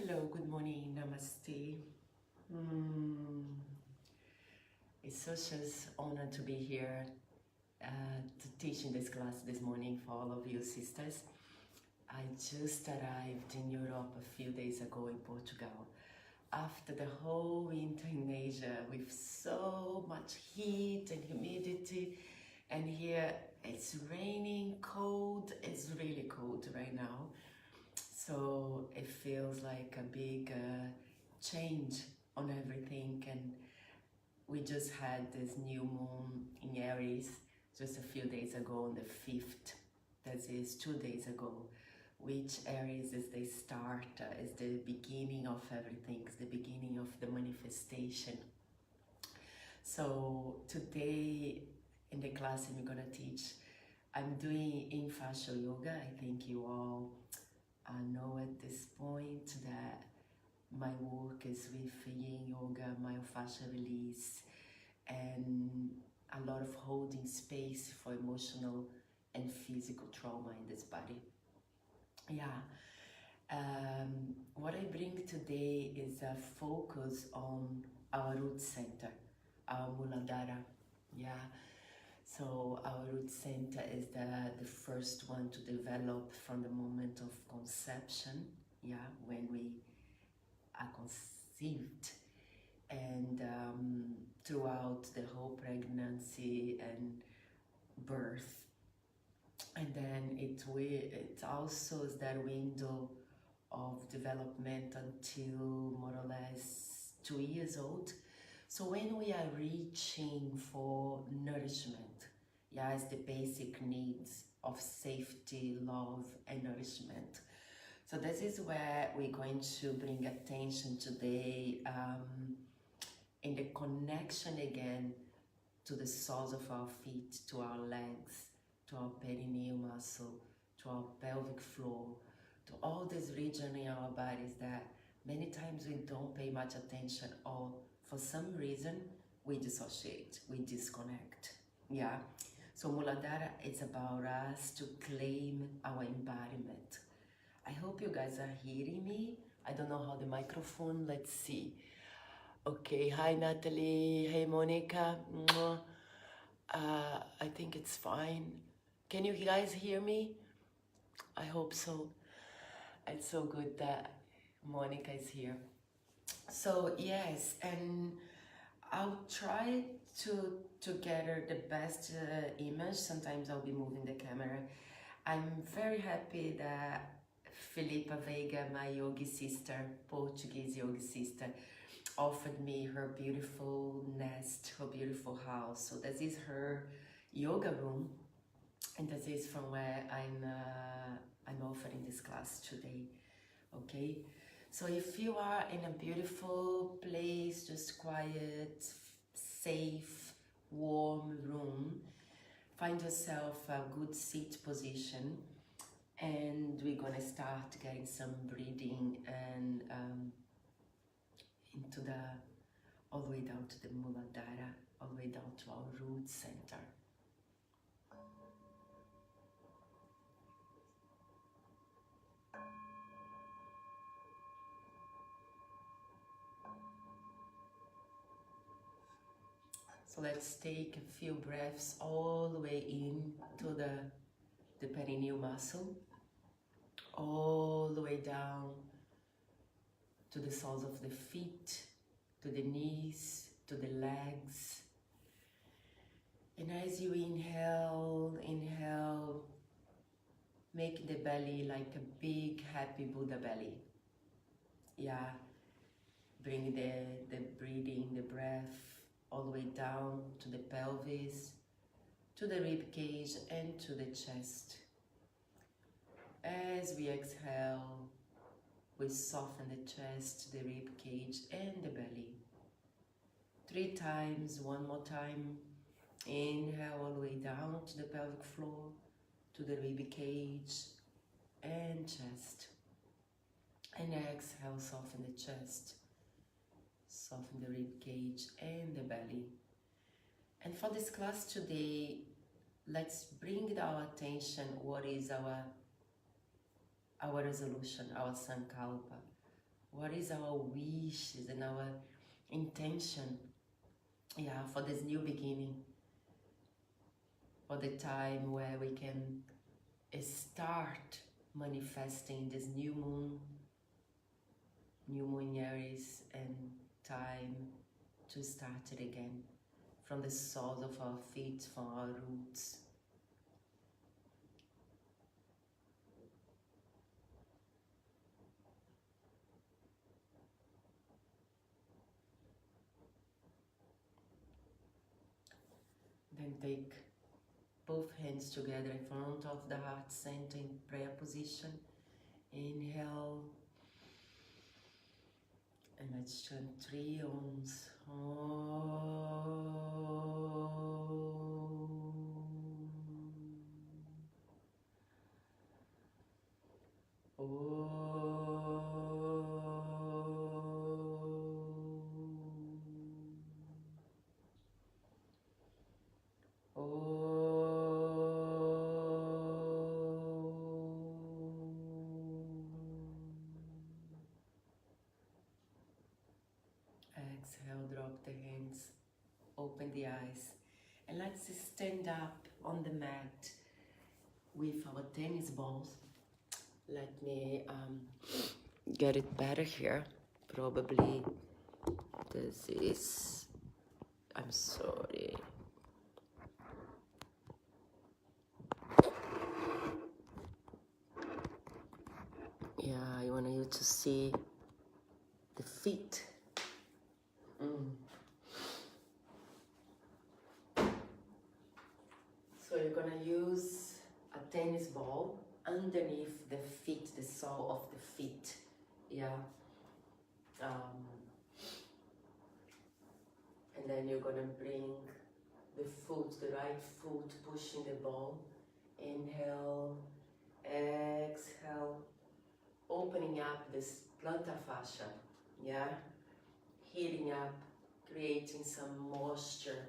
Hello, good morning, namaste. It's such an honor to be here to teach in this class this morning for all of you sisters. I just arrived in Europe a few days ago in Portugal after the whole winter in Asia with so much heat and humidity, and here it's raining, cold, it's really cold right now. So it feels like a big change on everything, and we just had this new moon in Aries just a few days ago on the 5th, that is 2 days ago, which Aries is the start, is the beginning of everything, it's the beginning of the manifestation. So today in the class I'm gonna teach, I'm doing Fascial yoga. I think you all know at this point that my work is with Yin Yoga, Myofascial release, and a lot of holding space for emotional and physical trauma in this body. What I bring today is a focus on our root center, our Muladhara. So our root center is the first one to develop from the moment of conception, when we are conceived, and throughout the whole pregnancy and birth. And then it also is that window of development until more or less 2 years old. So when we are reaching for nourishment, as the basic needs of safety, love, and nourishment. So this is where we're going to bring attention today in the connection again to the soles of our feet, to our legs, to our perineal muscle, to our pelvic floor, to all this region in our bodies that many times we don't pay much attention, or for some reason we dissociate, we disconnect. So Muladhara is about us to claim our embodiment. I hope you guys are hearing me. I don't know how the microphone, let's see. Okay, hi Natalie, hey Monica. I think it's fine. Can you guys hear me? I hope so. It's so good that Monica is here. So yes, and I'll try to gather the best image. Sometimes I'll be moving the camera. I'm very happy that Filipa Veiga, my yogi sister, Portuguese yogi sister, offered me her beautiful nest, her beautiful house. So this is her yoga room, and this is from where I'm offering this class today. Okay, so if you are in a beautiful place, just quiet, safe, warm room, find yourself a good seat position, and we're gonna start getting some breathing and into all the way down to the Muladhara, all the way down to our root center. So let's take a few breaths all the way in to the perineal muscle, all the way down to the soles of the feet, to the knees, to the legs. And as you inhale, make the belly like a big happy Buddha belly. Bring the breathing, the breath all the way down to the pelvis, to the rib cage, and to the chest. As we exhale, we soften the chest, the rib cage, and the belly. 3 times, one more time. Inhale all the way down to the pelvic floor, to the rib cage and chest. And exhale, soften the chest, soften the rib cage and the belly. And for this class today, let's bring our attention what is our resolution, our sankalpa. What is our wishes and our intention, yeah, for this new beginning, for the time where we can start manifesting this new moon in Aries, and time to start it again from the soles of our feet, from our roots. Then take both hands together in front of the heart center in prayer position. Inhale. And let's chant 3 Oms. Exhale, drop the hands, open the eyes, and let's stand up on the mat with our tennis balls. Let me get it better here. Probably this is, I'm sorry. Yeah, I want you to see the feet. So you're gonna use a tennis ball underneath the feet, the sole of the feet. Yeah. And then you're gonna bring the foot, the right foot, pushing the ball. Inhale, exhale, opening up this plantar fascia. Yeah. Heating up, creating some moisture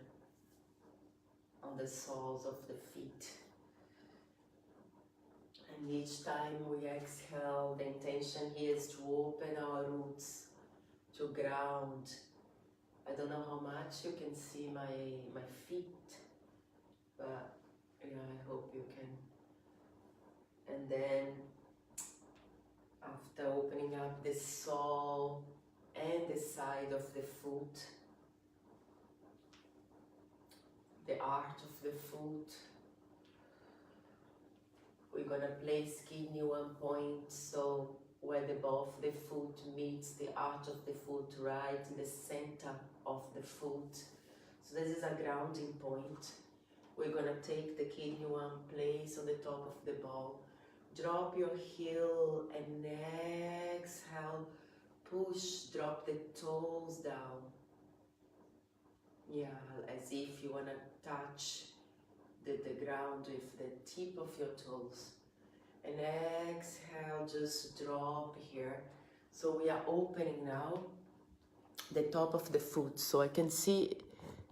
on the soles of the feet. And each time we exhale, the intention here is to open our roots, to ground. I don't know how much you can see my feet, but yeah, I hope you can. And then after opening up the sole and the side of the foot, the arch of the foot, we're gonna place kidney 1 point, so where the ball of the foot meets the arch of the foot, right in the center of the foot. So this is a grounding point. We're gonna take the kidney 1 place on the top of the ball. Drop your heel and exhale. Push, drop the toes down. Yeah, as if you wanna touch the ground with the tip of your toes. And exhale, just drop here. So we are opening now the top of the foot. So I can see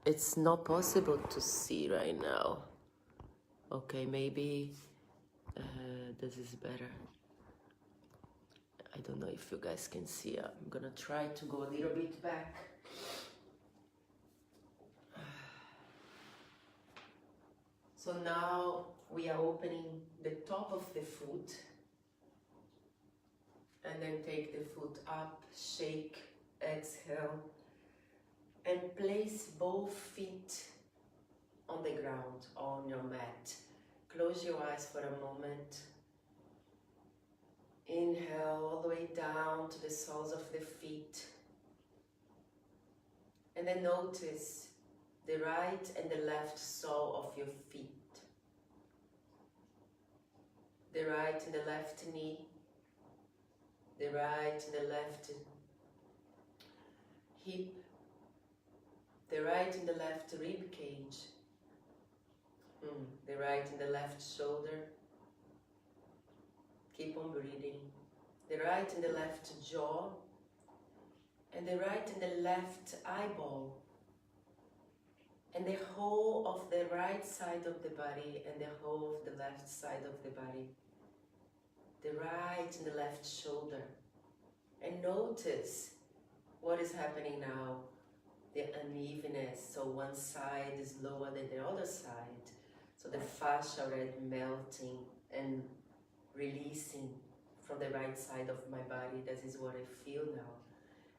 it's not possible to see right now. Okay, maybe this is better. I don't know if you guys can see. I'm gonna try to go a little bit back. So now we are opening the top of the foot, and then take the foot up, shake, exhale, and place both feet on the ground, on your mat. Close your eyes for a moment. Inhale all the way down to the soles of the feet. And then notice the right and the left sole of your feet. The right and the left knee. The right and the left hip. The right and the left rib cage. The right and the left shoulder. Keep on breathing. The right and the left jaw. And the right and the left eyeball. And the whole of the right side of the body and the whole of the left side of the body. The right and the left shoulder. And notice what is happening now, the unevenness. So one side is lower than the other side. So the fascia already melting and releasing from the right side of my body. That is what I feel now.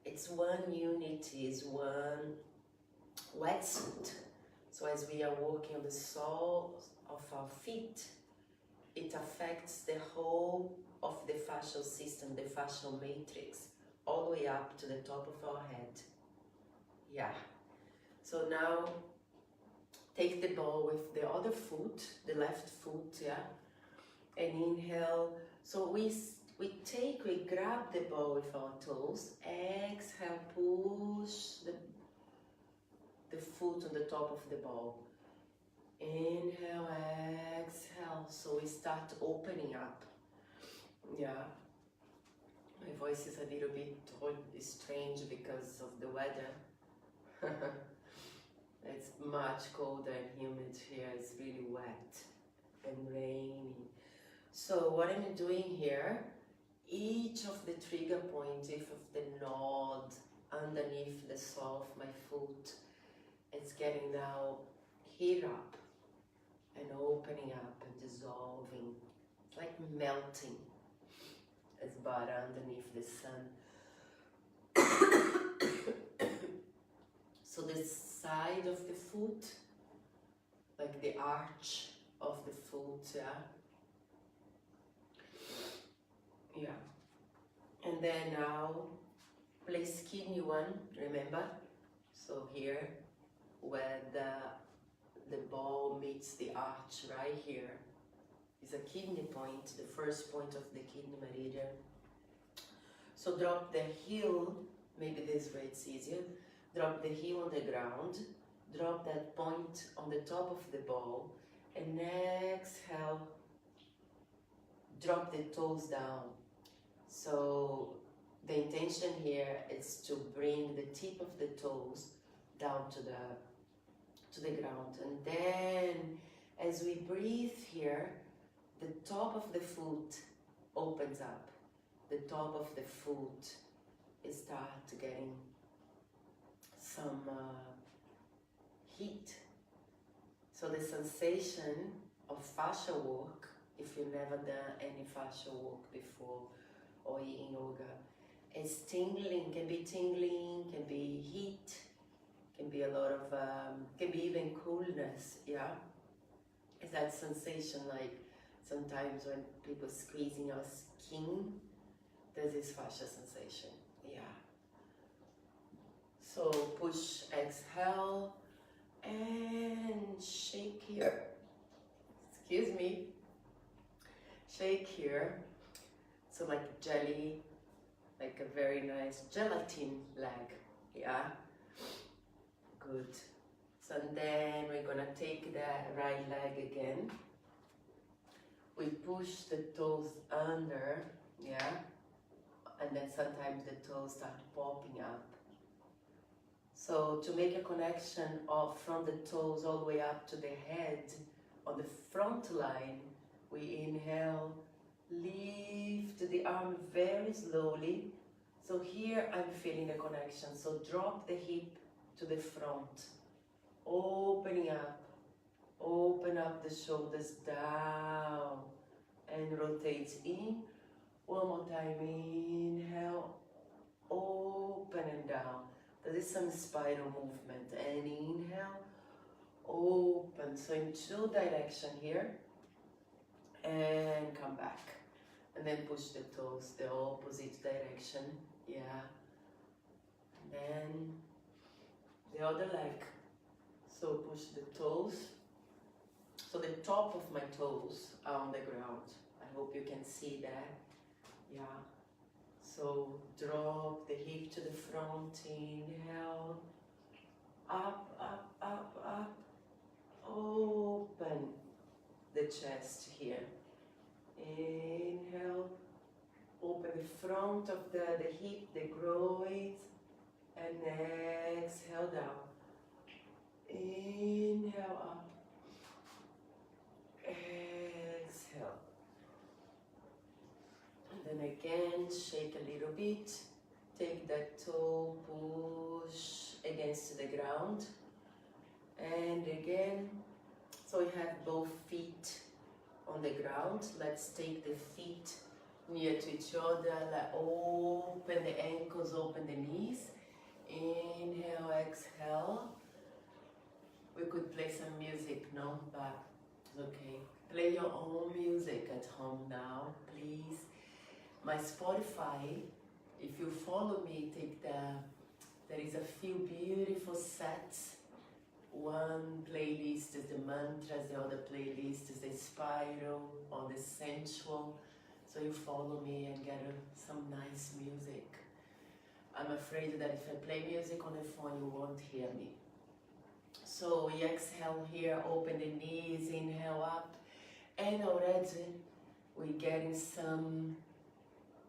It's one unity, it's one wetsuit. So as we are walking on the soles of our feet, it affects the whole of the fascial system, the fascial matrix, all the way up to the top of our head. Yeah. So now take the ball with the other foot, the left foot, yeah, and inhale. So we grab the ball with our toes, exhale, push the foot on the top of the ball. Inhale, exhale, so we start opening up. Yeah, my voice is a little bit strange because of the weather. It's much colder and humid here, it's really wet and rainy. So what I'm doing here, each of the trigger points, each of the nod underneath the sole of my foot, it's getting now heat up and opening up and dissolving. It's like melting as butter underneath the sun. So the side of the foot, like the arch of the foot, yeah. Yeah. And then now place kidney one, remember? So here, where the ball meets the arch, right here, is a kidney point, the first point of the kidney meridian. So drop the heel, maybe this way it's easier. Drop the heel on the ground, drop that point on the top of the ball, and exhale, drop the toes down. So the intention here is to bring the tip of the toes down to the ground. And then as we breathe here, the top of the foot opens up. The top of the foot starts getting some heat. So the sensation of fascial work, if you've never done any fascial work before, or Yin Yoga, is tingling, can be heat, can be a lot of, can be even coolness, yeah? It's that sensation like sometimes when people squeezing our skin, there's this fascia sensation, yeah. So push, exhale, and shake here. Excuse me. Shake here. So like jelly, like a very nice gelatin leg, yeah? Good. So then we're gonna take that right leg again. We push the toes under, yeah? And then sometimes the toes start popping up. So to make a connection from the toes all the way up to the head, on the front line, we inhale, lift the arm very slowly. So here I'm feeling the connection. So drop the hip to the front, opening up, open up the shoulders down and rotate in. One more time, inhale, open and down. There is some spiral movement, and inhale, open. So in two directions here, and come back. And then push the toes the opposite direction, yeah. And then the other leg. So push the toes. So the top of my toes are on the ground. I hope you can see that, yeah. So drop the hip to the front, inhale, up, up, up, up, open the chest here. Inhale, open the front of the hip, the groin, and exhale down. Inhale up, exhale. And Then again, shake a little bit. Take that toe, push against the ground. And again, so we have both feet on the ground. Let's take the feet near to each other. Like open the ankles, open the knees. Inhale, exhale. We could play some music, no? But okay. Play your own music at home now, please. My Spotify, if you follow me, there is a few beautiful sets. One playlist is the mantras, the other playlist is the spiral or the sensual. So you follow me and get some nice music. I'm afraid that if I play music on the phone, you won't hear me. So we exhale here, open the knees, inhale up, and already we're getting some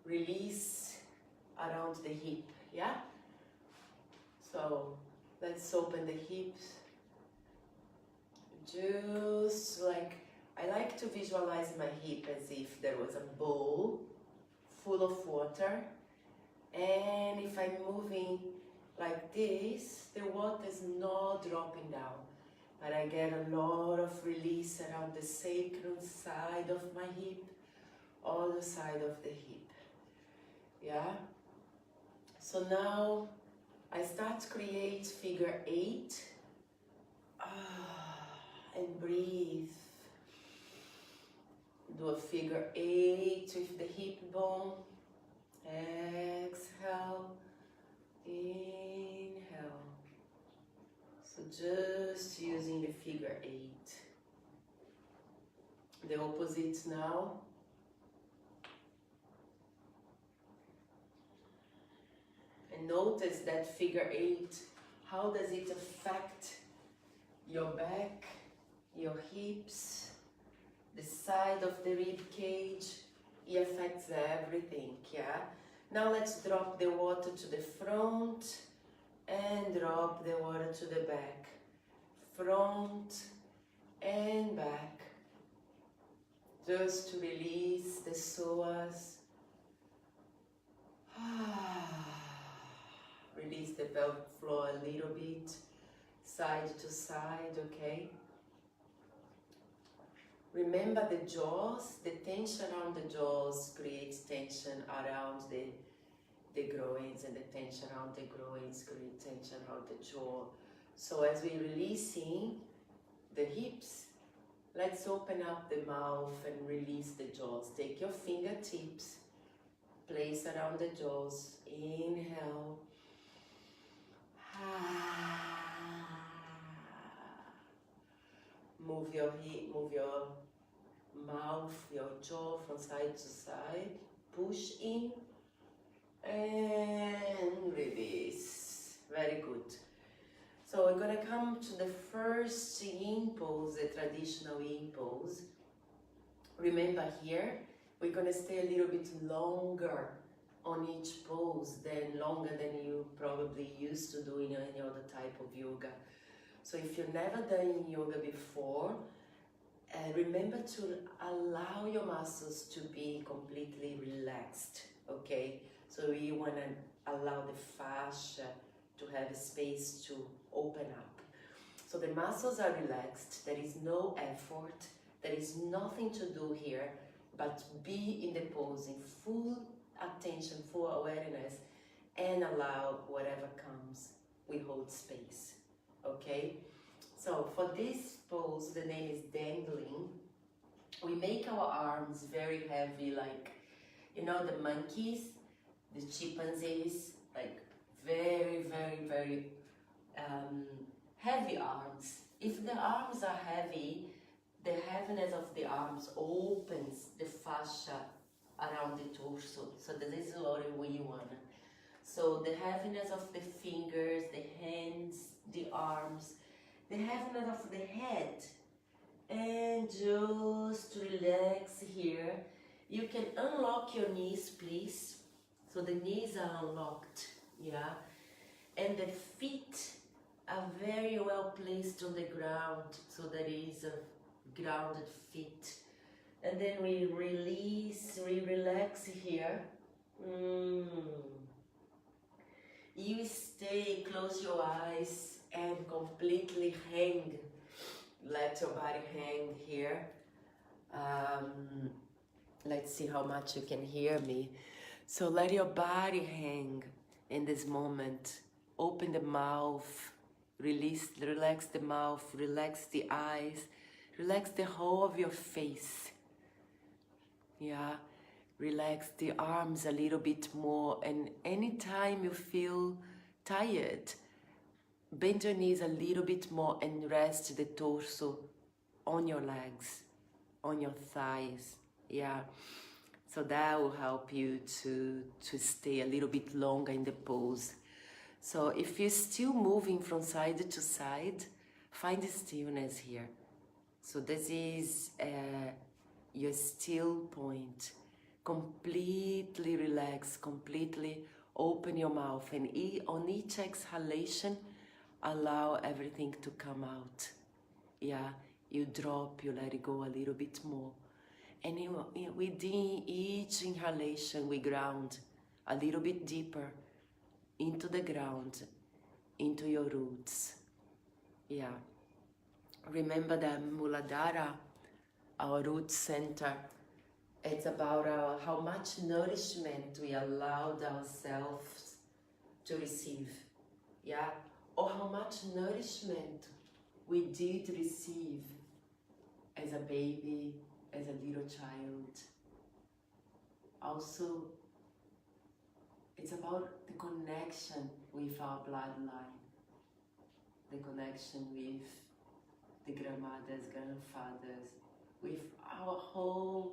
release around the hip, yeah? So let's open the hips. Just like, I like to visualize my hip as if there was a bowl full of water, and if I'm moving like this, the water is not dropping down, but I get a lot of release around the sacrum side of my hip, other side of the hip, yeah? So now I start to create figure 8, and breathe. Do a figure 8 with the hip bone, exhale, inhale. So just using the figure 8. The opposite now. And notice that figure 8, how does it affect your back, your hips, the side of the rib cage? It affects everything, yeah? Now let's drop the water to the front and drop the water to the back. Front and back. Just to release the psoas. Release the pelvic floor a little bit, side to side, okay? Remember the jaws, the tension around the jaws creates tension around the groins, and the tension around the groins creates tension around the jaw. So as we're releasing the hips, let's open up the mouth and release the jaws. Take your fingertips, place around the jaws, inhale. Move your hip, move your mouth, your jaw from side to side. Push in and release. Very good. So we're gonna come to the first yin pose, the traditional yin pose. Remember here, we're gonna stay a little bit longer on each pose, longer than you probably used to do in any other type of yoga. So if you've never done yoga before, remember to allow your muscles to be completely relaxed, okay? So we want to allow the fascia to have space to open up. So the muscles are relaxed, there is no effort, there is nothing to do here, but be in the pose in full attention, full awareness, and allow whatever comes. We hold space, okay? So for this pose, the name is dangling. We make our arms very heavy, like, you know, the monkeys, the chimpanzees, like very, very, very heavy arms. If the arms are heavy, the heaviness of the arms opens the fascia around the torso. So this is what we want. So the heaviness of the fingers, the hands, the arms, the heaviness of the head, and just relax here. You can unlock your knees, please. So the knees are unlocked, yeah? And the feet are very well placed on the ground, so there is a grounded feet. And then we release, we relax here. here. You stay, close your eyes and completely hang. Let your body hang here. Let's see how much you can hear me. So let your body hang in this moment. Open the mouth, relax the mouth, relax the eyes, relax the whole of your face. Yeah, relax the arms a little bit more, and anytime you feel tired, bend your knees a little bit more and rest the torso on your legs, on your thighs. Yeah, so that will help you to stay a little bit longer in the pose. So if you're still moving from side to side, find stillness here. So this is your still point. Completely relax, completely open your mouth, and on each exhalation, allow everything to come out. Yeah, you drop, you let it go a little bit more. And within each inhalation, we ground a little bit deeper into the ground, into your roots. Yeah. Remember that Muladhara, our root center, it's about how much nourishment we allowed ourselves to receive. Yeah. Or how much nourishment we did receive as a baby, as a little child. Also, it's about the connection with our bloodline, the connection with the grandmothers, grandfathers, with our whole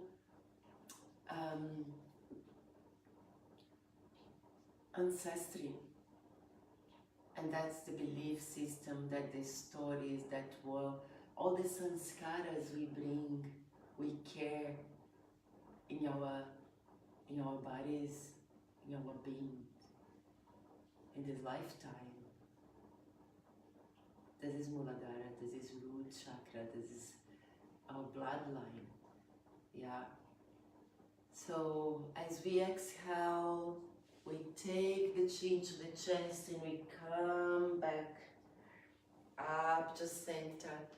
ancestry. And that's the belief system, that the stories, that were all the sanskaras we bring, we care in our bodies, in our being, in this lifetime. This is Muladhara, this is root chakra, this is our bloodline. Yeah. So as we exhale, we take the chin to the chest and we come back up to center.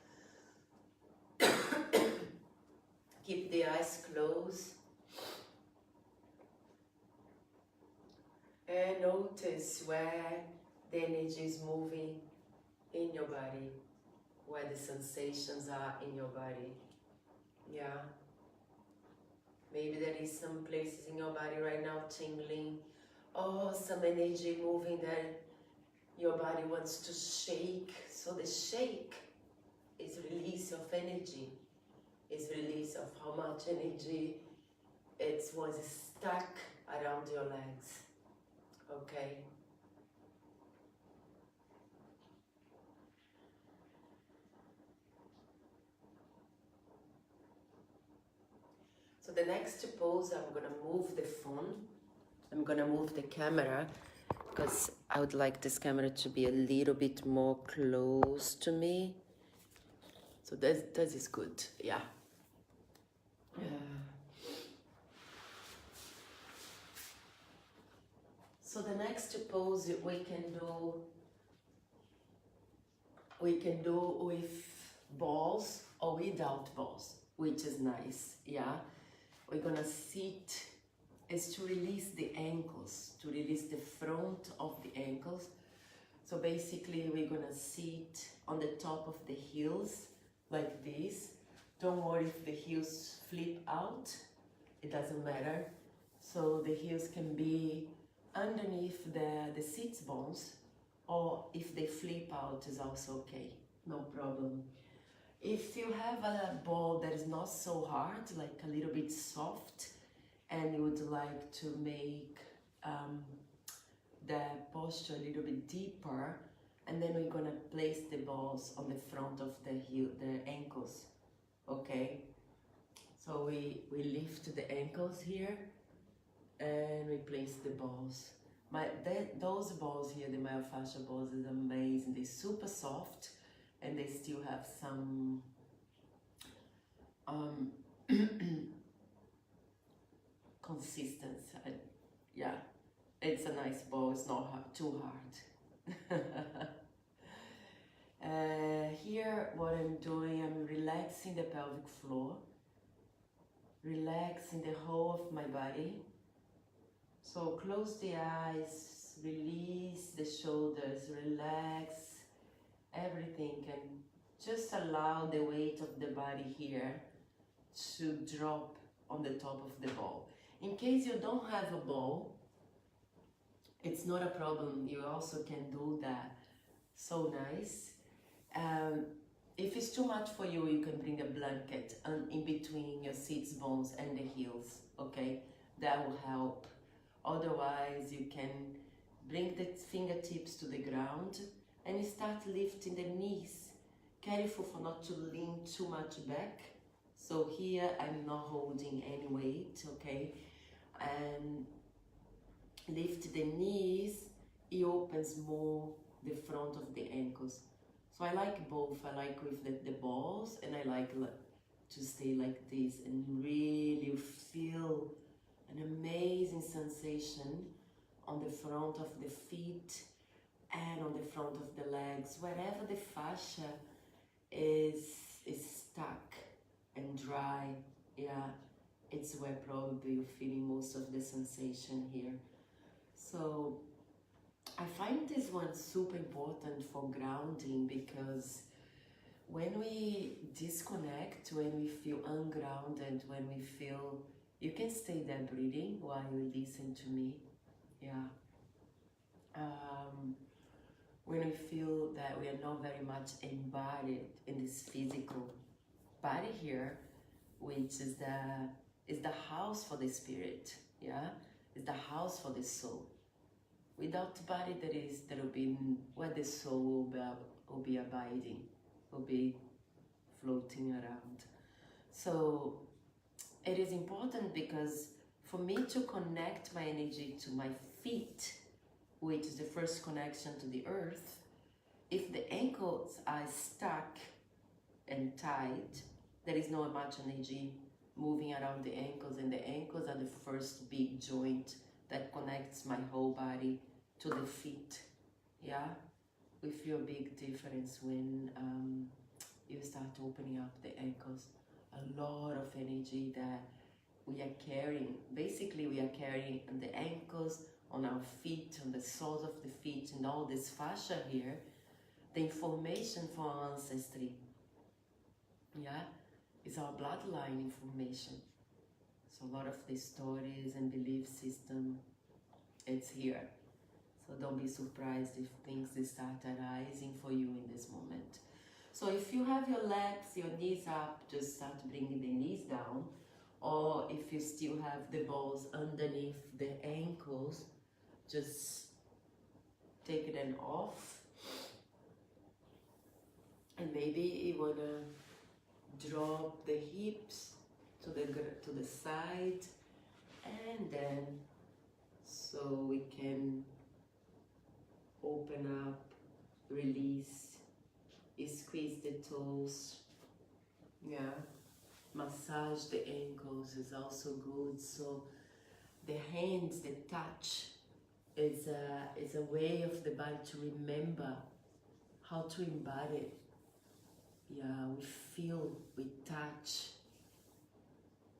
Keep the eyes closed. And notice where the energy is moving in your body, where the sensations are in your body. Yeah. Maybe there is some places in your body right now tingling, or some energy moving that your body wants to shake. So the shake is release of energy, is release of how much energy it was stuck around your legs. Okay? So the next pose, I'm gonna move the phone. I'm gonna move the camera because I would like this camera to be a little bit more close to me. So this is good, yeah. So the next pose we can do with balls or without balls, which is nice, yeah. We're gonna sit, is to release the ankles, to release the front of the ankles. So basically we're gonna sit on the top of the heels like this. Don't worry if the heels flip out, it doesn't matter. So the heels can be underneath the sit bones, or if they flip out is also okay, no problem. If you have a ball that is not so hard, like a little bit soft, and you would like to make the posture a little bit deeper, and then we're gonna place the balls on the front of the ankles, okay? So we lift the ankles here, and we place the balls. Those balls here, the myofascial balls, is amazing. They're super soft, and they still have some consistency. Yeah, it's a nice ball, it's not too hard. Here what I'm doing, I'm relaxing the pelvic floor, relaxing the whole of my body. So close the eyes, release the shoulders, relax everything, and just allow the weight of the body here to drop on the top of the ball. In case you don't have a ball, it's not a problem, you also can do that. So nice. If it's too much for you, you can bring a blanket in between your sits bones and the heels, okay? That will help. Otherwise, you can bring the fingertips to the ground and start lifting the knees. Careful for not to lean too much back. So here, I'm not holding any weight, okay? And lift the knees, it opens more the front of the ankles. So I like both. I like with the balls, and I like to stay like this and really feel an amazing sensation on the front of the feet and on the front of the legs. Wherever the fascia is stuck and dry, yeah, it's where probably you're feeling most of the sensation here. So I find this one super important for grounding, because when we disconnect, when we feel ungrounded, when we feel, you can stay there breathing while you listen to me, yeah. When we feel that we are not very much embodied in this physical body here, which is the house for the spirit, yeah, is the house for the soul. Without body, there will be where the soul will be abiding, will be floating around. So it is important, because for me to connect my energy to my feet, which is the first connection to the earth, if the ankles are stuck and tight, there is not much energy moving around the ankles, and the ankles are the first big joint that connects my whole body to the feet, yeah? We feel a big difference when you start opening up the ankles. A lot of energy that we are carrying. Basically, we are carrying on the ankles, on our feet, on the soles of the feet, and all this fascia here, the information for our ancestry, yeah? It's our bloodline information. So a lot of the stories and belief system, it's here. So don't be surprised if things start arising for you in this moment. So if you have your legs, your knees up, just start bringing the knees down. Or if you still have the balls underneath the ankles, just take them off. And maybe you wanna drop the hips to the side, and then so we can open up, release, squeeze the toes, yeah, massage the ankles is also good. So the hands, the touch is a way of the body to remember how to embody. Yeah, we feel, we touch,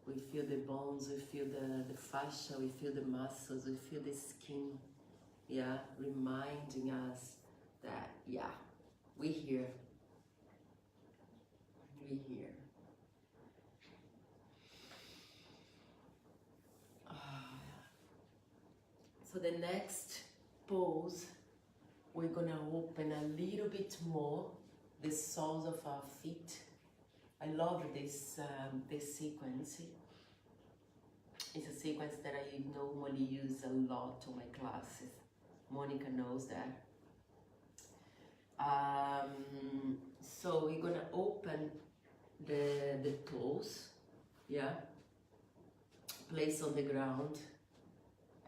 we feel the bones, we feel the fascia, we feel the muscles, we feel the skin, yeah, reminding us that, yeah, we're here, we're here. So the next pose, we're gonna open a little bit more the soles of our feet. I love this sequence. It's a sequence that I normally use a lot to my classes. Monica knows that. So we're gonna open the toes, yeah, place on the ground,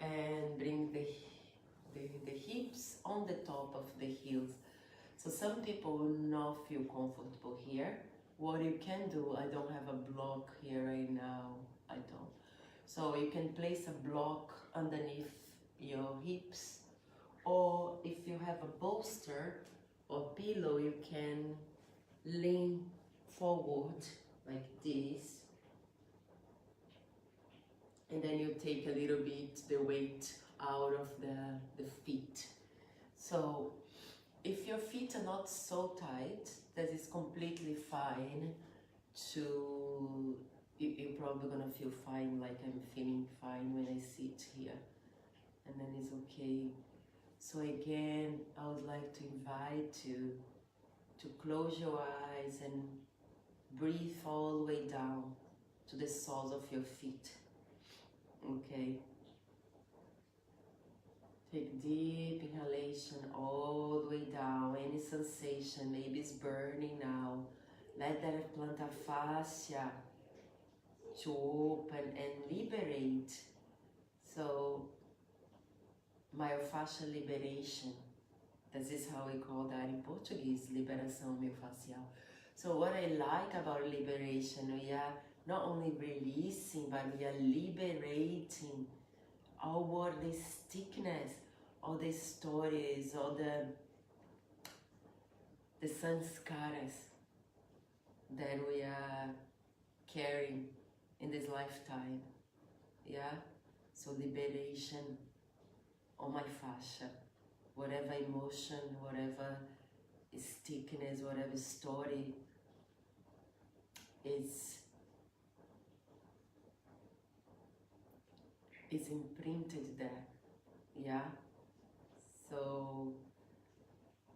and bring the hips on the top of the heels. So some people will not feel comfortable here. What you can do, I don't have a block here right now, I don't. So you can place a block underneath your hips, or if you have a bolster or pillow, you can lean forward like this, and then you take a little bit the weight out of the feet. So if your feet are not so tight, that is completely fine. You're probably gonna feel fine, like I'm feeling fine when I sit here, and then it's okay. So again, I would like to invite you to close your eyes and breathe all the way down to the soles of your feet. Okay. Take deep inhalation all the way down. Any sensation, maybe it's burning now. Let that plantar fascia to open and liberate. So, myofascial liberation. This is how we call that in Portuguese, liberação myofascial. So what I like about liberation, we are not only releasing, but we are liberating all the stickness, all the stories, all the sanskaras that we are carrying in this lifetime. Yeah? So liberation on my fascia. Whatever emotion, whatever stickness, whatever story is imprinted there. Yeah? So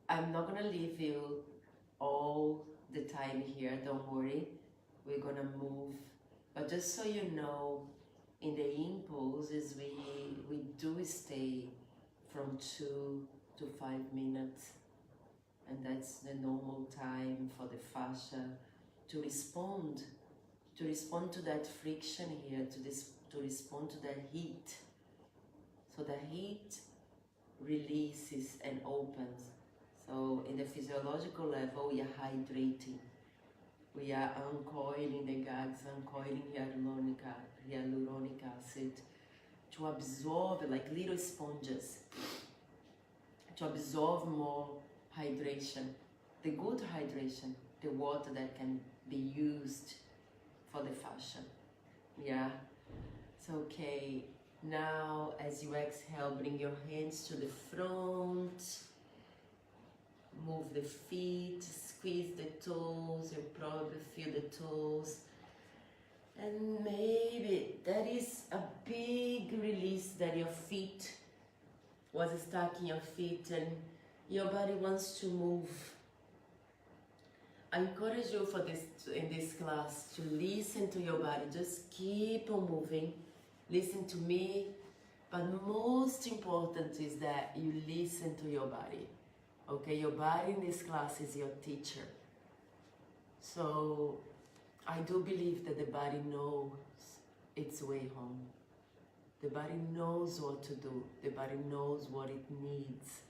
I'm not gonna leave you all the time here, don't worry. We're gonna move. But just so you know, in the yin poses, we do stay from 2 to 5 minutes. And that's the normal time for the fascia to respond to that friction here, to respond to that heat. So the heat releases and opens. So in the physiological level, we are hydrating. We are uncoiling the gags, uncoiling hyaluronic acid to absorb, like little sponges, to absorb more hydration, the good hydration, the water that can be used for the fascia. Yeah. So okay, now as you exhale, bring your hands to the front, move the feet, squeeze the toes, you probably feel the toes, and maybe that is a big release that your feet was stuck in your feet and your body wants to move. I encourage you in this class to listen to your body. Just keep on moving. Listen to me. But most important is that you listen to your body. Okay, your body in this class is your teacher. So I do believe that the body knows its way home. The body knows what to do. The body knows what it needs.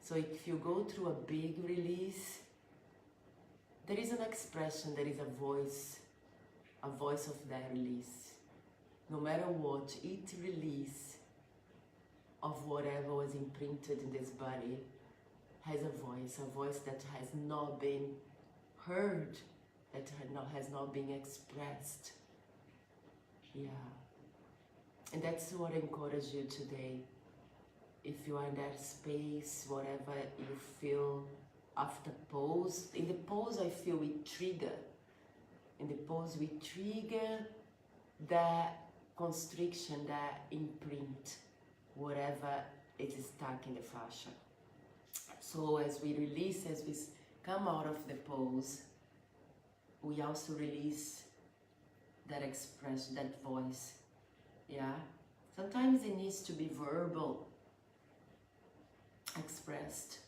So if you go through a big release, there is an expression, there is a voice of that release. No matter what, each release of whatever was imprinted in this body has a voice that has not been heard, that has not been expressed. Yeah. And that's what I encourage you today. If you are in that space, whatever you feel after pose, in the pose I feel we trigger. In the pose we trigger that constriction, that imprint, whatever it is stuck in the fascia. So as we release, as we come out of the pose, we also release that expression, that voice. Yeah? Sometimes it needs to be verbal, expressed,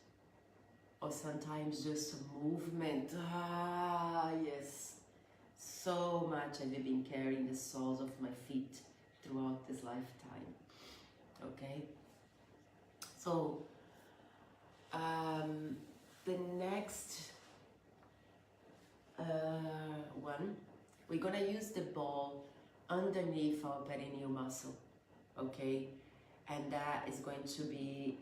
or sometimes just a movement. Ah, yes. So much I've been carrying the soles of my feet throughout this lifetime. Okay? So, the next one, we're gonna use the ball underneath our perineal muscle, okay? And that is going to be,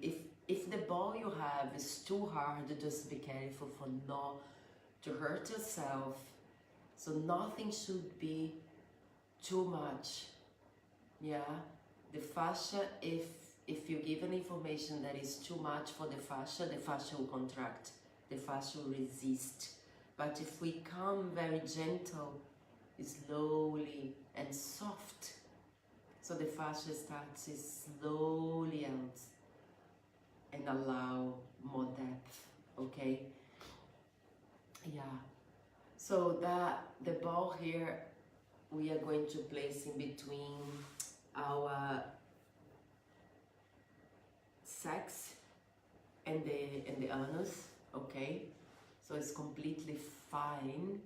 if the ball you have is too hard, just be careful for not to hurt yourself. So nothing should be too much, yeah? The fascia, if you give an information that is too much for the fascia will contract, the fascia will resist. But if we come very gentle, slowly and soft, so the fascia starts slowly out and allow more depth, okay? Yeah, so that the ball here, we are going to place in between our sex and the anus, okay? So it's completely fine.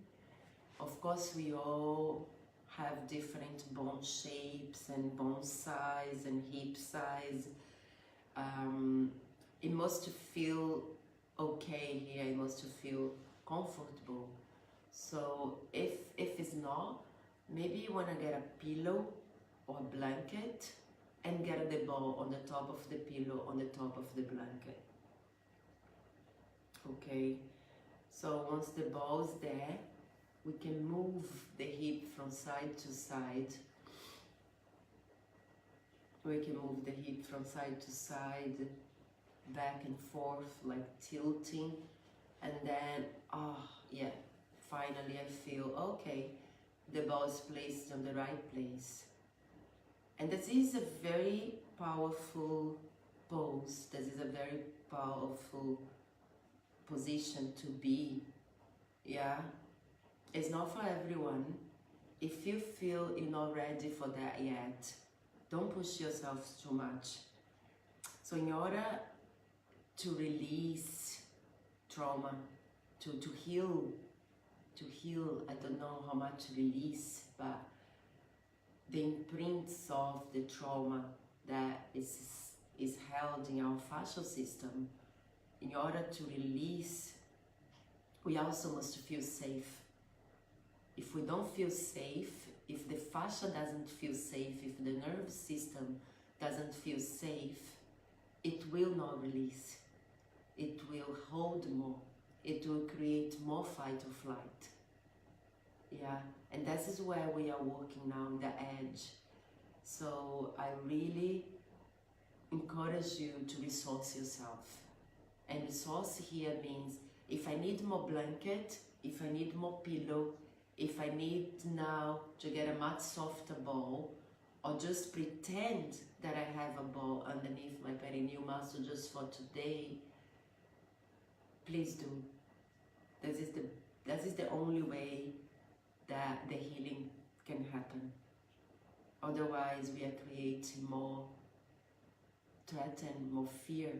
Of course, we all have different bone shapes and bone size and hip size. It must feel okay here, it must feel comfortable. So if it's not, maybe you want to get a pillow or a blanket and get the ball on the top of the pillow, on the top of the blanket. Okay, so once the ball is there, we can move the hip from side to side. We can move the hip from side to side, back and forth, like tilting. And then, yeah, finally I feel, okay, the ball is placed on the right place. And this is a very powerful pose. This is a very powerful position to be, yeah? It's not for everyone. If you feel you're not ready for that yet, don't push yourself too much. So in order to release trauma, to heal, I don't know how much release, but the imprints of the trauma that is held in our fascial system, in order to release, we also must feel safe. If we don't feel safe, if the fascia doesn't feel safe, if the nervous system doesn't feel safe, it will not release. It will hold more. It will create more fight or flight. Yeah, and this is where we are working now, the edge. So I really encourage you to resource yourself. And resource here means, if I need more blanket, if I need more pillow, if I need now to get a much softer ball, or just pretend that I have a ball underneath my perineal muscle just for today, please do. This is the only way that the healing can happen. Otherwise, we are creating more threat and more fear,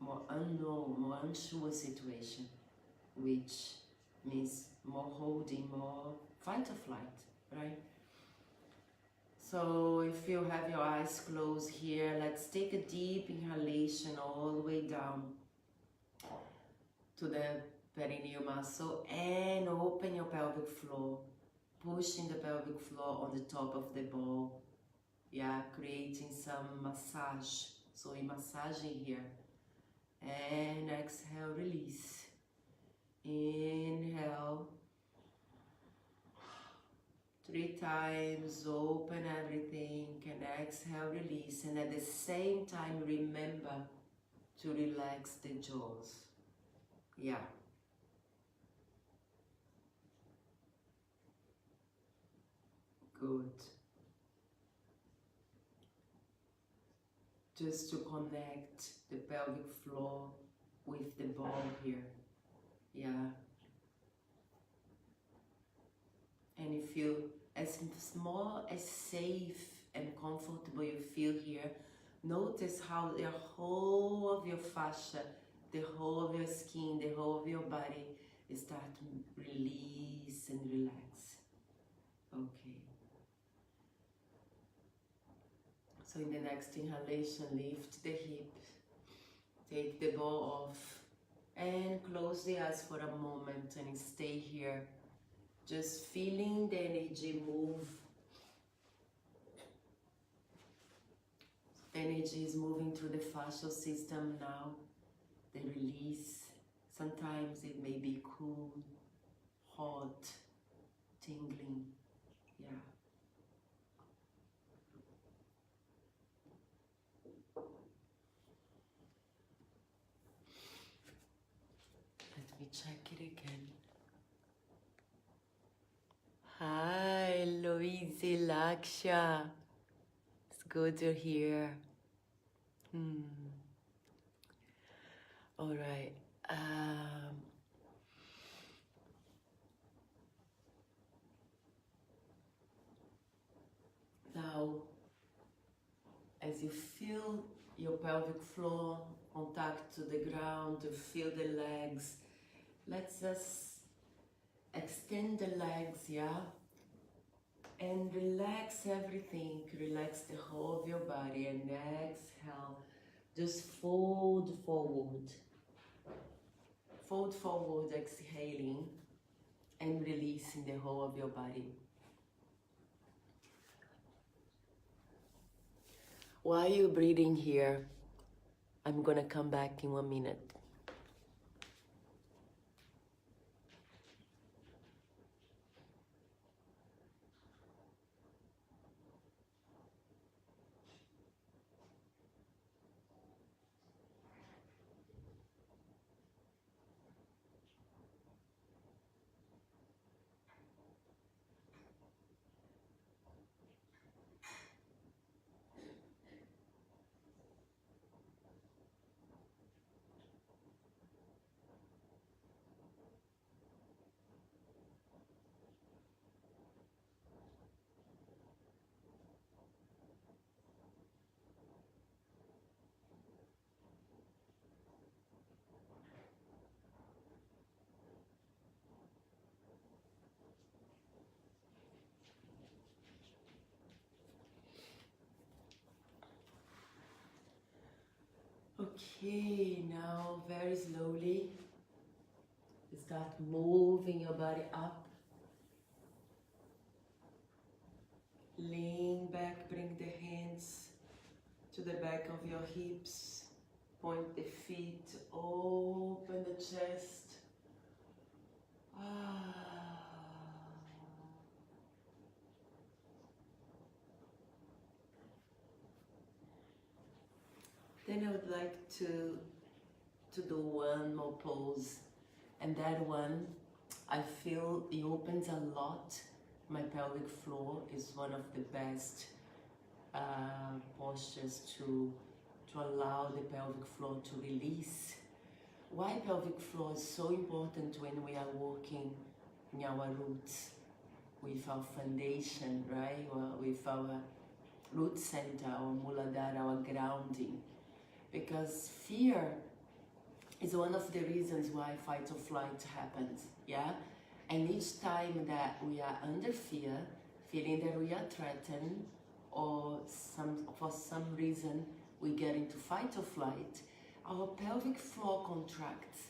more unknown, more unsure situation, which means more holding, more fight or flight, right? So if you have your eyes closed here, let's take a deep inhalation all the way down to the perineal muscle and open your pelvic floor, pushing the pelvic floor on the top of the ball, yeah, creating some massage. So we're massaging here, and exhale, release. Inhale 3 times, open everything, and exhale, release. And at the same time, remember to relax the jaws. Yeah. Good. Just to connect the pelvic floor with the ball here. Yeah. And you feel as small, as safe and comfortable you feel here. Notice how the whole of your fascia, the whole of your skin, the whole of your body start to release and relax. Okay. So in the next inhalation, lift the hip, take the ball off, and close the eyes for a moment and stay here. Just feeling the energy move energy is moving through the fascial system now. The release. Sometimes it may be cool, hot, tingling. Yeah. Let me check it again. Hi, Louise Laksha. It's good you're here. All right. Now, as you feel your pelvic floor contact to the ground, to feel the legs, let's just extend the legs, yeah? And relax everything. Relax the whole of your body and exhale. Just fold forward. Fold forward, exhaling and releasing the whole of your body. While you're breathing here, I'm gonna come back in 1 minute. Okay, now very slowly start moving your body up. Lean back, bring the hands to the back of your hips. Point the feet, open the chest. Then I would like to do one more pose, and that one I feel it opens a lot. My pelvic floor is one of the best postures to allow the pelvic floor to release. Why pelvic floor is so important when we are working in our roots, with our foundation, right? Or with our root center, our muladhara, our grounding. Because fear is one of the reasons why fight or flight happens, yeah? And each time that we are under fear, feeling that we are threatened, or for some reason we get into fight or flight, our pelvic floor contracts.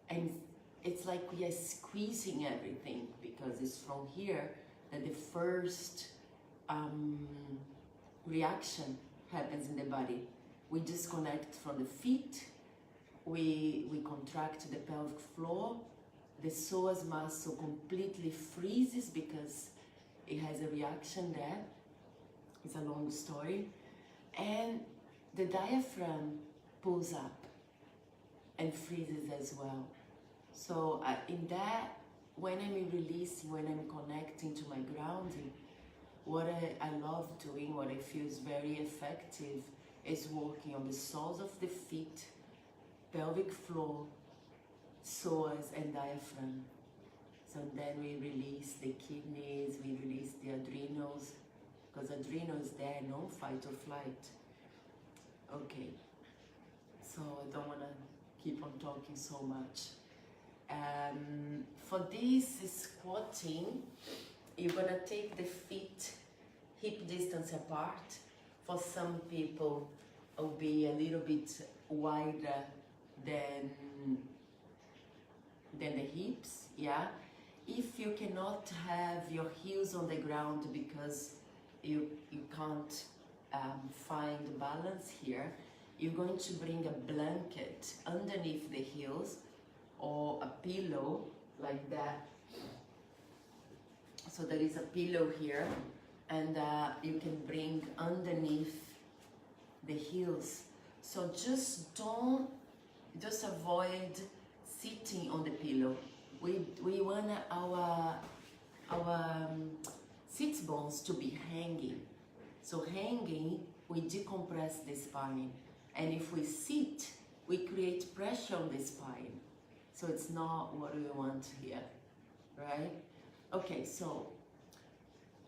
And it's like we are squeezing everything, because it's from here that the first reaction happens in the body. We disconnect from the feet, we contract the pelvic floor, the psoas muscle completely freezes because it has a reaction there. It's a long story. And the diaphragm pulls up and freezes as well. So in that, when I'm releasing, when I'm connecting to my grounding, what I love doing, what I feel is very effective, is working on the soles of the feet, pelvic floor, psoas and diaphragm. So then we release the kidneys, we release the adrenals, because adrenal is there, no fight or flight. Okay, so I don't want to keep on talking so much. For this squatting, you're gonna take the feet hip distance apart. For some people, it will be a little bit wider than the hips, yeah? If you cannot have your heels on the ground because you can't find balance here, you're going to bring a blanket underneath the heels or a pillow like that. So there is a pillow here, and you can bring underneath the heels. So just avoid sitting on the pillow. We want our sit bones to be hanging. So hanging, we decompress the spine. And if we sit, we create pressure on the spine. So it's not what we want here, right? Okay, so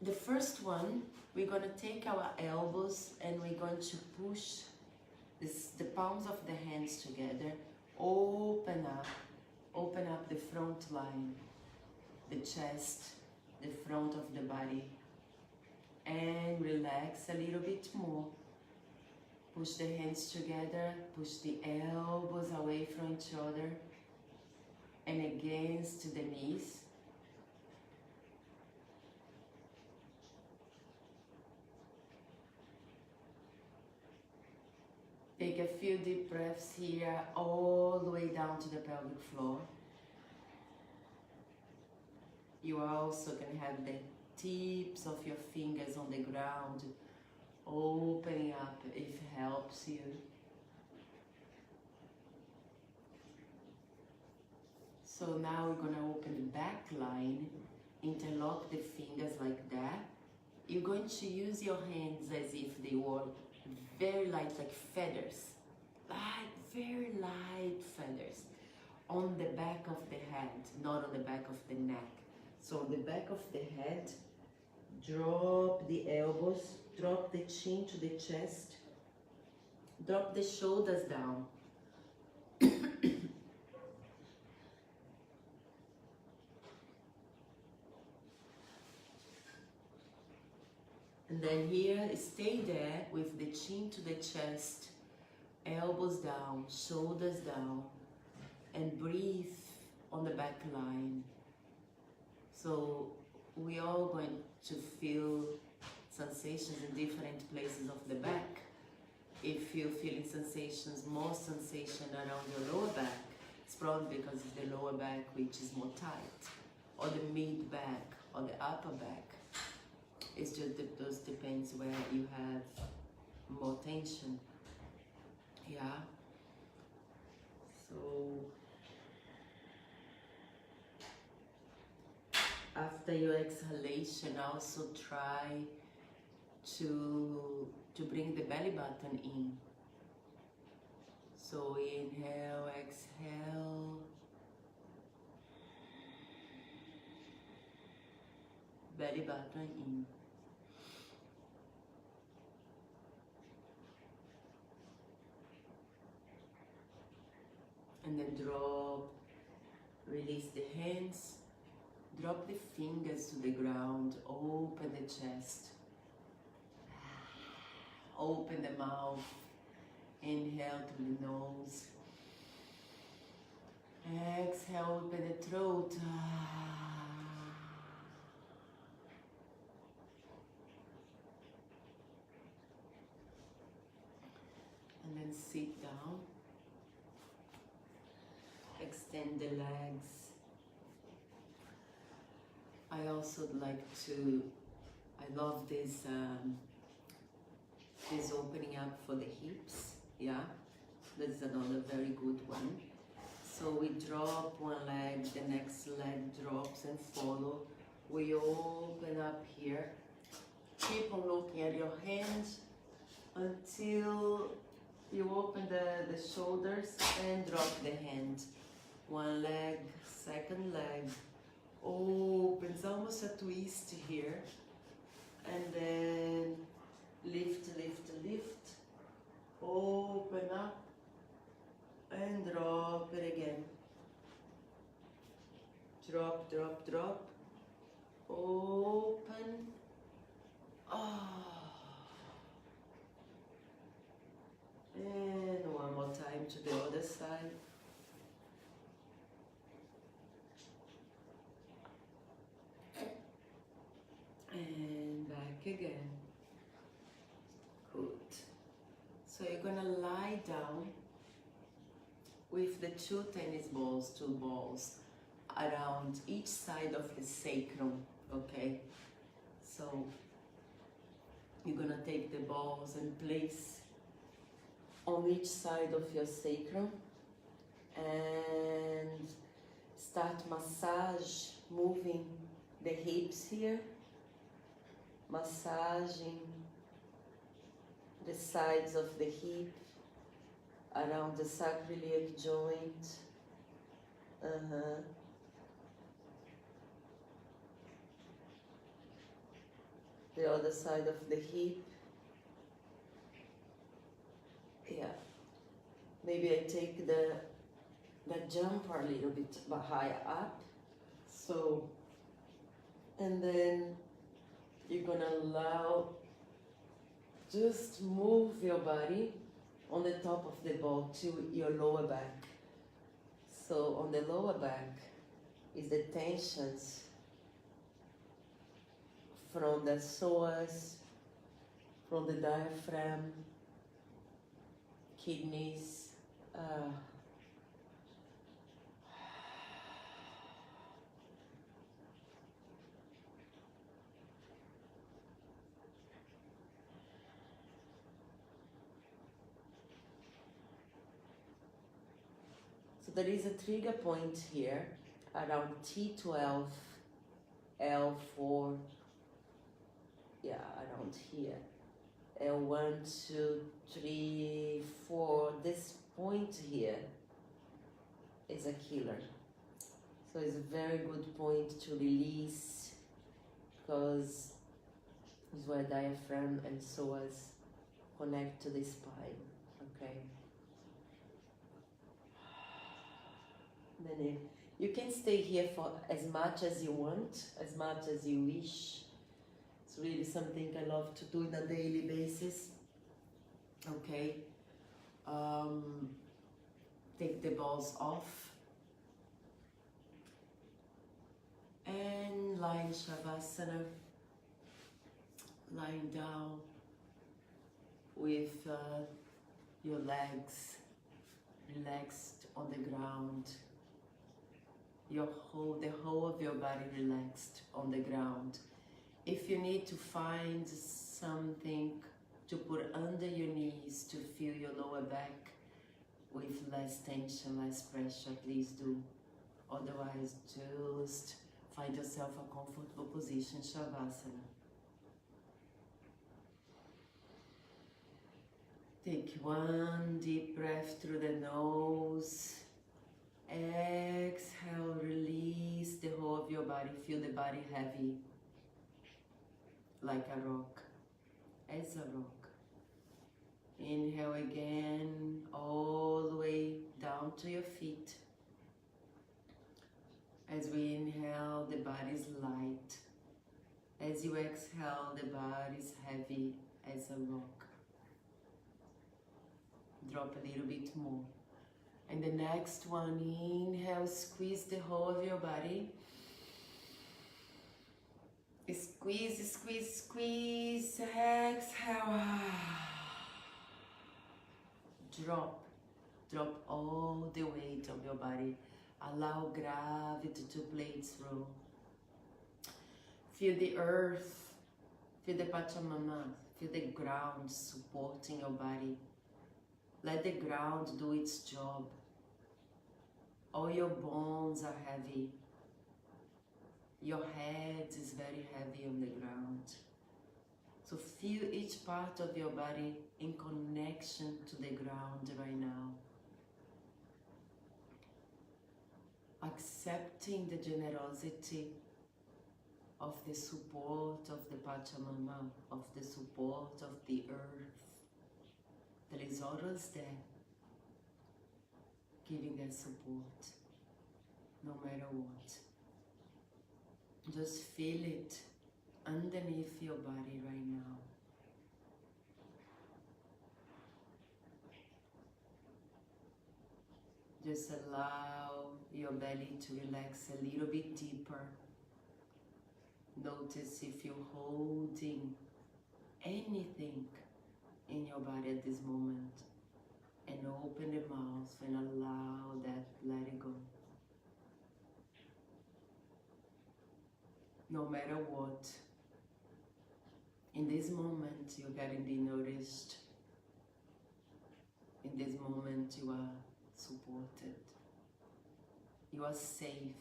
the first one, we're going to take our elbows and we're going to push the palms of the hands together. Open up the front line, the chest, the front of the body, and relax a little bit more. Push the hands together, push the elbows away from each other and against the knees. Take a few deep breaths here, all the way down to the pelvic floor. You are also going to have the tips of your fingers on the ground, opening up if it helps you. So now we're going to open the back line, interlock the fingers like that. You're going to use your hands as if they were very light, like feathers, very light feathers on the back of the head, not on the back of the neck. So on the back of the head, drop the elbows, drop the chin to the chest, drop the shoulders down. And then here, stay there with the chin to the chest, elbows down, shoulders down, and breathe on the back line. So we are going to feel sensations in different places of the back. If you're feeling sensations, more sensation around your lower back, it's probably because it's the lower back which is more tight, or the mid back, or the upper back. It's just those depends where you have more tension. Yeah. So after your exhalation, also try to bring the belly button in. So inhale, exhale. Belly button in. And then drop, release the hands, drop the fingers to the ground, open the chest, open the mouth, inhale through the nose, exhale, open the throat, and then sit down. Extend the legs. I also like to, I love this this opening up for the hips, yeah, that's another very good one. So we drop one leg, the next leg drops and follow. We open up here. Keep on looking at your hands until you open the shoulders and drop the hand. One leg, second leg, opens, almost a twist here, and then lift, lift, lift, open up, and drop it again. Drop, drop, drop, open, and one more time to the other side. And back again. down with the two tennis balls, two balls, around each side of the sacrum, okay? So you're gonna take the balls and place on each side of your sacrum and start massage, moving the hips here, massaging the sides of the hip around the sacroiliac joint. The other side of the hip. Yeah. Maybe I take the jumper a little bit higher up. So, and then you're gonna allow, just move your body on the top of the ball to your lower back. So on the lower back is the tensions from the psoas, from the diaphragm, kidneys, so there is a trigger point here around T12, L4, yeah, around here. L1, 2, 3, 4, this point here is a killer. So it's a very good point to release, because it's where diaphragm and psoas connect to the spine, okay? Then you can stay here for as much as you want, as much as you wish. It's really something I love to do on a daily basis, okay? Take the balls off and lie in Shavasana, lying down with your legs relaxed on the ground, the whole of your body relaxed on the ground. If you need to find something to put under your knees to feel your lower back with less tension, less pressure, please do. Otherwise, just find yourself a comfortable position, Shavasana. Take one deep breath through the nose. Exhale, release the whole of your body. Feel the body heavy, like a rock, as a rock. Inhale again, all the way down to your feet. As we inhale, the body is light. As you exhale, the body is heavy as a rock. Drop a little bit more. And the next one, inhale, squeeze the whole of your body. Squeeze, squeeze, squeeze, exhale. Drop all the weight of your body. Allow gravity to play its role. Feel the earth, feel the Pachamama, feel the ground supporting your body. Let the ground do its job. All your bones are heavy. Your head is very heavy on the ground. So feel each part of your body in connection to the ground right now. Accepting the generosity of the support of the Pachamama, of the support of the earth. That is always there, giving that support, no matter what. Just feel it underneath your body right now. Just allow your belly to relax a little bit deeper. Notice if you're holding anything in your body at this moment, and and open the mouth and allow that, let it go. No matter what, in this moment you're getting be nourished. In this moment you are supported. You are safe.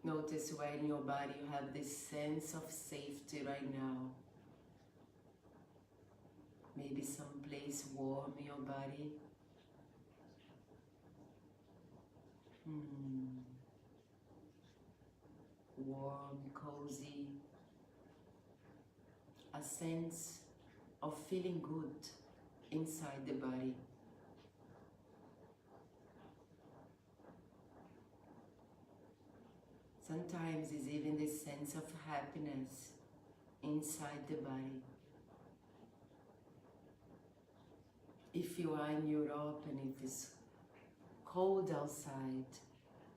Notice where in your body you have this sense of safety right now. Maybe some place warm in your body. Warm, cozy. A sense of feeling good inside the body. Sometimes it's even the sense of happiness inside the body. If you are in Europe and if it's cold outside,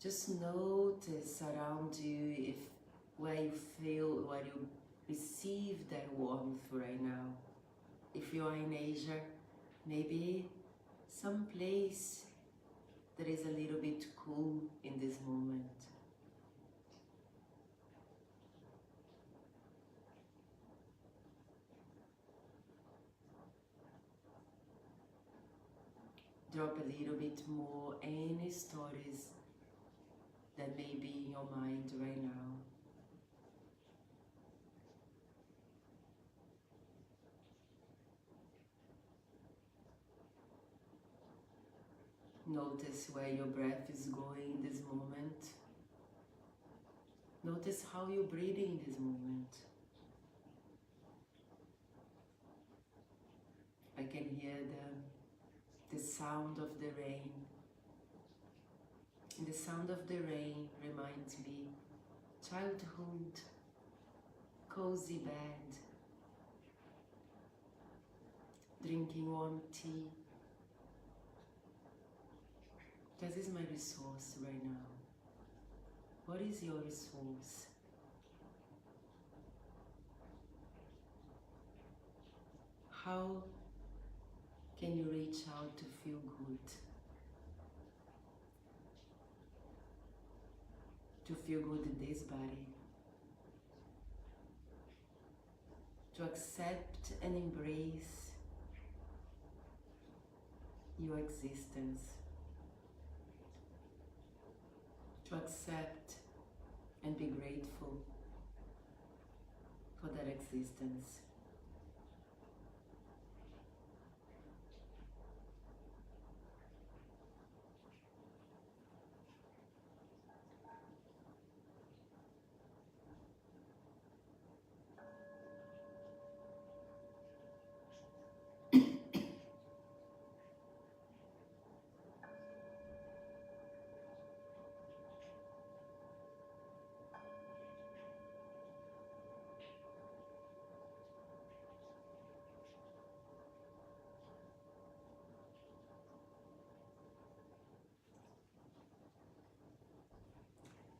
just notice around you if where you feel, where you receive that warmth right now. If you are in Asia, maybe some place that is a little bit cool in this moment. Drop a little bit more any stories that may be in your mind right now. Notice where your breath is going in this moment. Notice how you're breathing in this moment. I can hear the sound of the rain. And the sound of the rain reminds me childhood, cozy bed, drinking warm tea. This is my resource right now. What is your resource? How can you reach out to feel good? To feel good in this body. To accept and embrace your existence. To accept and be grateful for that existence.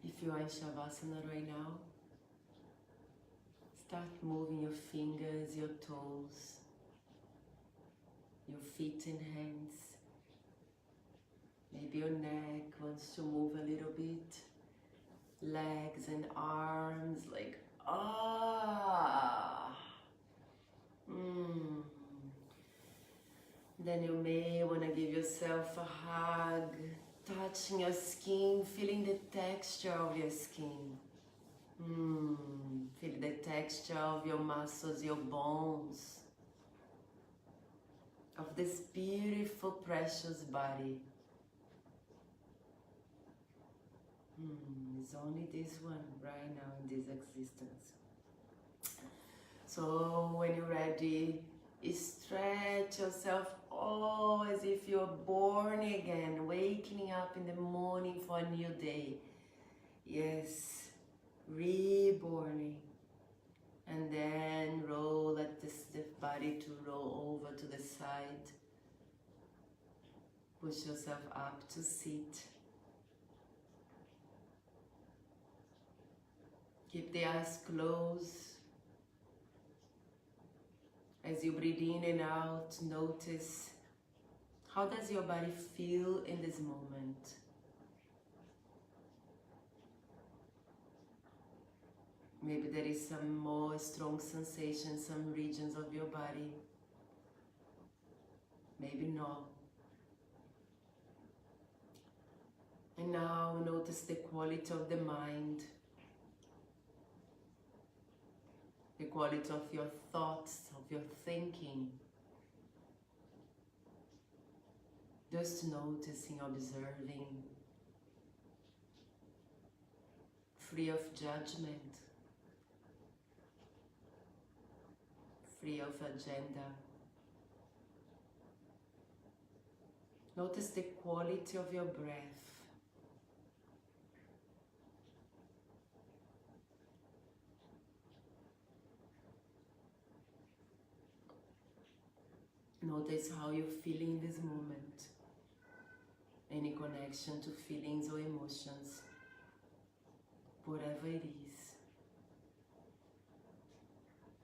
If you are in Shavasana right now, start moving your fingers, your toes, your feet and hands. Maybe your neck wants to move a little bit. Legs and arms, like, ah. Then you may want to give yourself a hug, touching your skin, feeling the texture of your skin. Feel the texture of your muscles, your bones, of this beautiful, precious body. It's only this one right now in this existence. So when you're ready, stretch yourself as if you're born again, waking up in the morning for a new day. Yes, reborn. And then roll, let the body to roll over to the side. Push yourself up to sit. Keep the eyes closed. As you breathe in and out, notice how does your body feel in this moment. Maybe there is some more strong sensation in some regions of your body. Maybe not. And now notice the quality of the mind, the quality of your thoughts, of your thinking. Just noticing, observing, free of judgment, free of agenda. Notice the quality of your breath. Notice how you're feeling in this moment. Any connection to feelings or emotions, whatever it is,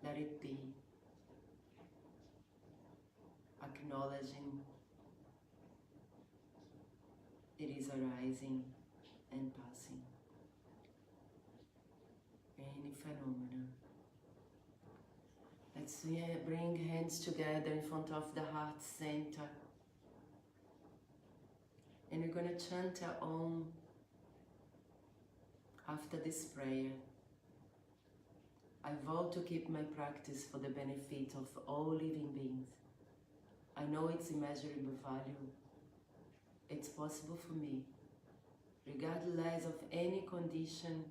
let it be. Acknowledging it is arising and passing. Any phenomena. Let's bring hands together in front of the heart center. And we're going to chant our Om after this prayer. I vow to keep my practice for the benefit of all living beings. I know its immeasurable value. It's possible for me, regardless of any condition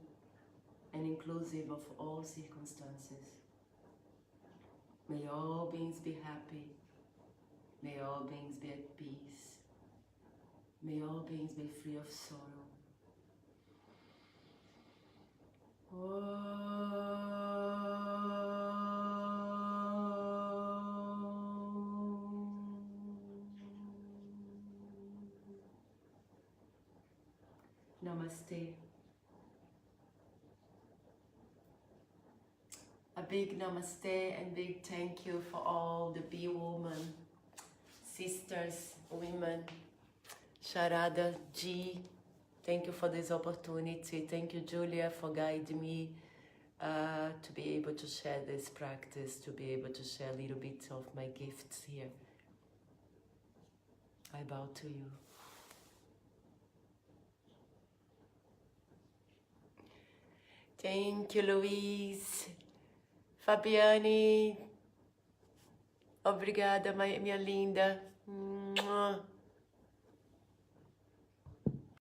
and inclusive of all circumstances. May all beings be happy. May all beings be at peace. May all beings be free of sorrow. Namaste. A big namaste and big thank you for all the bee women, sisters, women. Sharada G, thank you for this opportunity. Thank you, Julia, for guiding me to be able to share this practice, to be able to share a little bit of my gifts here. I bow to you. Thank you, Luiz. Fabiane, obrigada, minha linda.